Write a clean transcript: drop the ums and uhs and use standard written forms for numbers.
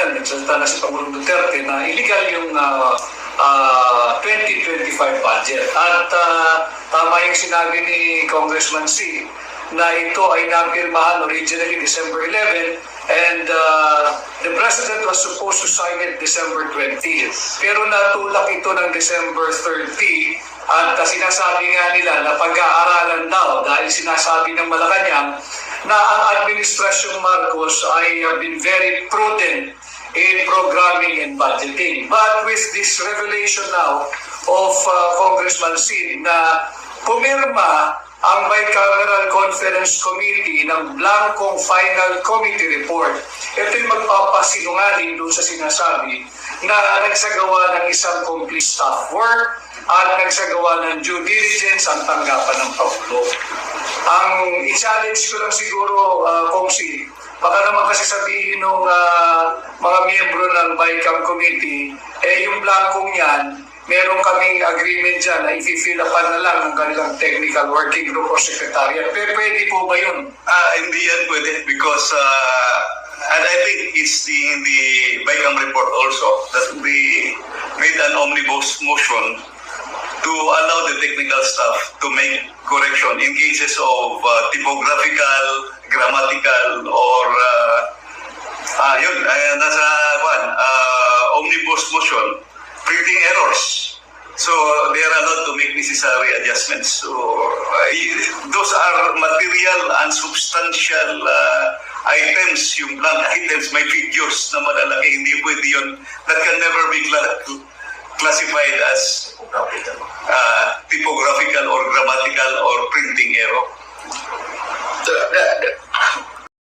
dyan, nagsalita na si Pangulong Duterte na illegal yung 2025 budget. At tama yung sinabi ni Congressman C na ito ay napirmahan originally December 11 and the President was supposed to sign it December 20. Pero natulak ito ng December 30 at sinasabi nga nila na pag-aaralan daw dahil sinasabi ng Malacanang na ang Administrasyong Marcos ay been very prudent in programming and budgeting. But with this revelation now of Congressman Sid na pumirma ang Bicameral Conference Committee ng blankong final committee report, ito'y magpapasinungaling doon sa sinasabi na nagsagawa ng isang complete staff work at nagsagawa ng due diligence ang tanggapan ng Pangulo. Ang i-challenge ko lang siguro, Kongsi, baka naman kasi sabihin ng mga miyembro ng BICAM Committee, yung blankong yan, meron kaming agreement dyan na i-fill upan na lang ng kanilang technical working group o secretariat. Pero pwede po ba yun? Hindi yan pwede because and I think it's in the BICAM report also that we made an omnibus motion to allow the technical staff to make correction in cases of typographical, grammatical, or nasa omnibus motion, printing errors. So they are allowed to make necessary adjustments. So those are material and substantial items, yung blank items, may figures na malalaki, hindi pwede yun. That can never be classified as typographical or grammatical or printing error.